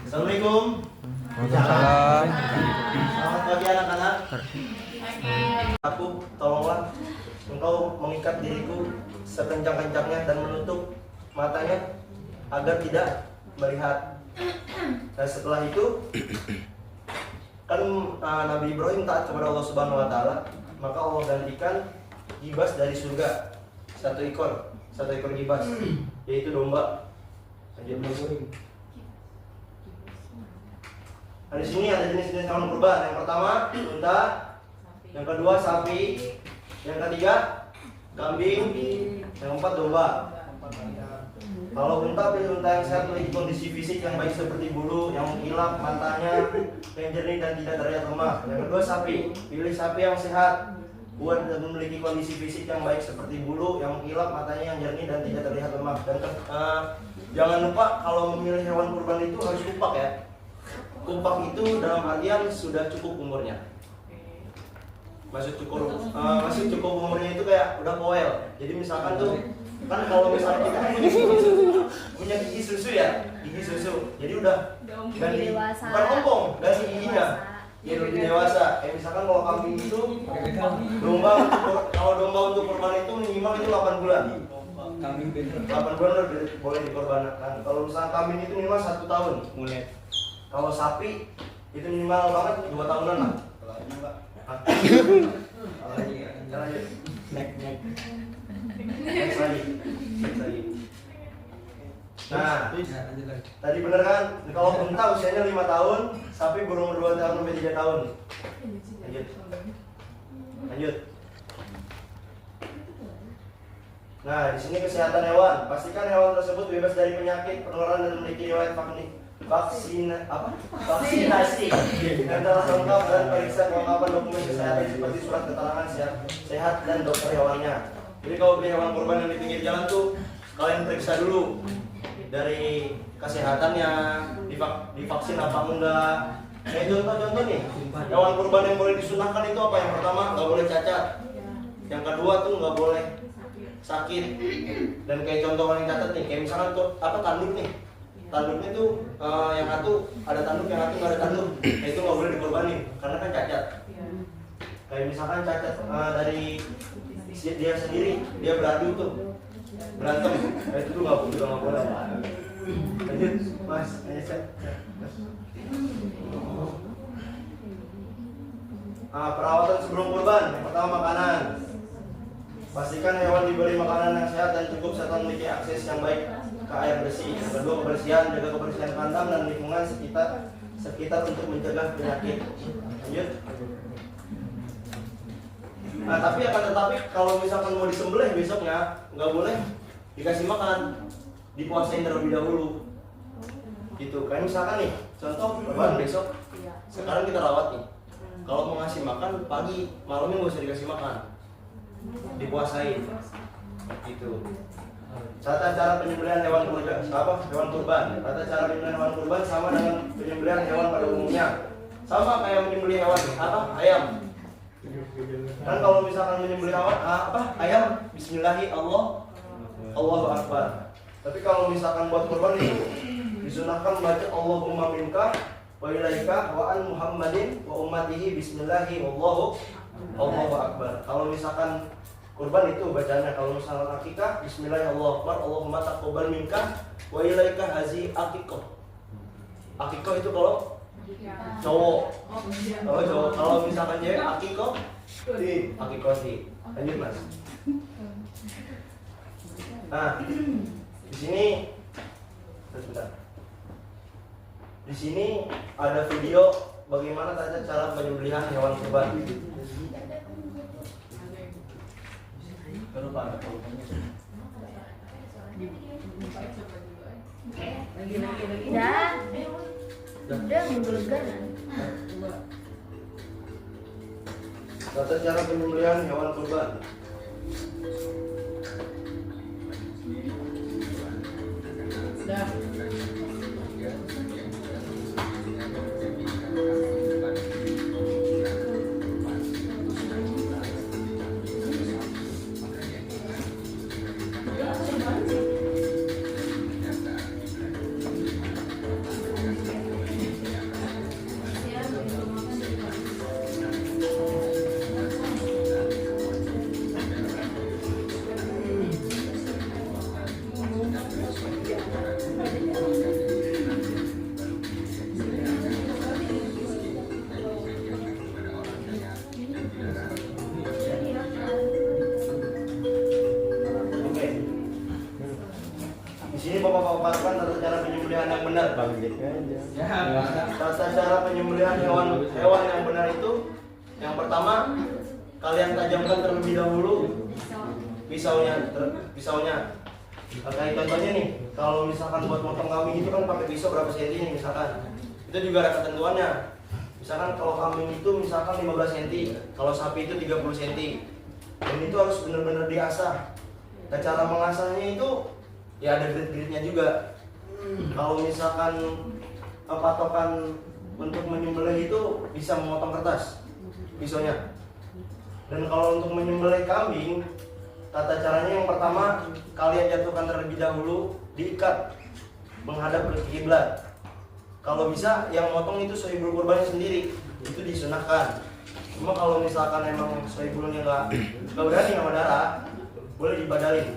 Assalamualaikum. Waalaikumsalam. Selamat pagi anak-anak. Aku tolonglah engkau mengikat diriku sekencang-kencangnya dan menutup matanya agar tidak melihat. Nah setelah itu kan Nabi Ibrahim taat kepada Allah Subhanahu Wa Taala, maka Allah gantikan gibas dari surga satu ekor gibas, yaitu domba. Nah, di sini ada jenis-jenis hewan kurban. Yang pertama unta, yang kedua sapi, yang ketiga kambing, yang keempat domba. Kalau unta, pilih unta yang sehat memiliki kondisi fisik yang baik seperti bulu yang mengkilap, matanya yang jernih dan tidak terlihat lemah. Yang kedua sapi, pilih sapi yang sehat, kuat dan memiliki kondisi fisik yang baik seperti bulu yang mengkilap, matanya yang jernih dan tidak terlihat lemah. Dan jangan lupa kalau memilih hewan kurban itu harus kumpak ya. Kumpak itu dalam artian sudah cukup umurnya. Maksud cukup umurnya itu kayak udah poel. Jadi misalkan tuh kan kalau misalnya kita punya gigi susu ya, gigi susu. Jadi udah ganti bukan ompong, ganti giginya. Ya lebih dewasa. Misalkan kalau kambing itu kalau domba untuk kurban itu minimal itu 8 bulan. 8 bulan udah boleh dikorbankan. Kalau misalkan kambing itu minimal 1 tahun. Kalau sapi itu minimal banget 2 tahunan lah. Next lagi. Nah, tadi bener kan? Kalau unta usianya 5 tahun, sapi berumur 2 tahun sampai 3 tahun. Lanjut. Nah, di sini kesehatan hewan. Pastikan hewan tersebut bebas dari penyakit, penularan dan memiliki riwayat vaksinasi yang telah lengkap dan periksa kelengkapan dokumen kesehatan seperti surat keterangan sehat dan dokter hewannya. Jadi kalau beli hewan kurban yang di pinggir jalan tuh kalian periksa dulu dari kesehatannya, divaksin apa enggak. Kayak contoh nih, hewan kurban yang boleh disunahkan itu apa? Yang pertama nggak boleh cacat, yang kedua tuh nggak boleh sakit. Dan kayak contoh yang catat nih, kayak misalkan tuh apa tanduk nih. Tanduknya tuh yang satu ada tanduk, yang satu nggak ada tanduk. Nah, itu nggak boleh dikorbanin karena kan cacat. Kayak misalkan cacat dari dia sendiri, dia beradu tuh berantem, nah, itu tuh nggak boleh. Lanjut, Mas. Perawatan sebelum kurban. Yang pertama makanan. Pastikan hewan diberi makanan yang sehat dan cukup serta memiliki akses yang baik ke air bersih. Yang kedua kebersihan, jaga kebersihan kandang dan lingkungan sekitar untuk mencegah penyakit. Lanjut. Nah tetapi kalau misalkan mau disembelih besoknya nggak boleh dikasih makan, dipuasain terlebih dahulu. Gitu. Kayak misalkan nih, contoh kurban besok, sekarang kita rawat nih. Kalau mau ngasih makan pagi, malamnya nggak usah dikasih makan, dipuasain. Gitu. Tata cara penyembelihan hewan kurban, Tata cara penyembelihan hewan kurban sama dengan penyembelihan hewan pada umumnya. Sama kayak menyembelih hewan ayam. Kan kalau misalkan menyembelih ayam, Bismillahi Allahu Akbar. Tapi kalau misalkan buat kurban itu disunahkan baca Allahumma minka wa ilaika wa an Muhammadin wa ummatihi Bismillahi Allahu Akbar. Kalau misalkan kurban itu bacanya, kalau misalnya akikah Bismillahirrahmanirrahim Allahu Akbar, Allahumma taqabbal minka wa ilaika hazi akikah. Akikah itu kalau cowok. Kalau misalkan cewek akikah di akikah sih. Lanjut Mas. Nah, di sini sebentar. Di sini ada video bagaimana tata cara penyembelihan hewan kurban. Udah menggelegar. Tata cara penyembelihan hewan kurban. Bapak paparkan tata cara penyembelihan yang benar. Tata cara penyembelihan hewan yang benar itu yang pertama, kalian tajamkan terlebih dahulu pisaunya. Kayak contohnya nih, kalau misalkan buat motong kambing itu kan pakai pisau berapa senti nih misalkan. Itu juga ada ketentuannya. Misalkan kalau kambing itu misalkan 15 cm, kalau sapi itu 30 cm. Dan itu harus benar-benar diasah. Dan cara mengasahnya itu ya ada grid-gridnya juga. Kalau misalkan patokan untuk menyembelih itu bisa memotong kertas pisaunya. Dan kalau untuk menyembelih kambing, tata caranya yang pertama, kalian jatuhkan terlebih dahulu, diikat menghadap ke kiblat. Kalau bisa yang motong itu sohibul kurbannya sendiri, itu disunahkan. Cuma kalau misalkan emang sohibulnya nggak berani sama darah, boleh dibadalin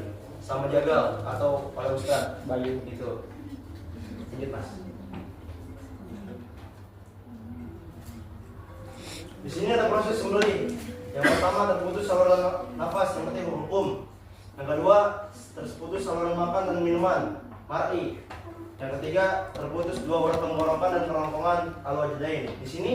sama jagal atau para ustaz bayu gitu. Lanjut mas. Di sini ada proses sembelih. Yang pertama terputus saluran nafas, yang penting hukum. Yang kedua terputus saluran makan dan minuman, mar'i. Yang ketiga terputus dua urat tenggorokan dan kerongkongan al-wajdain. Di sini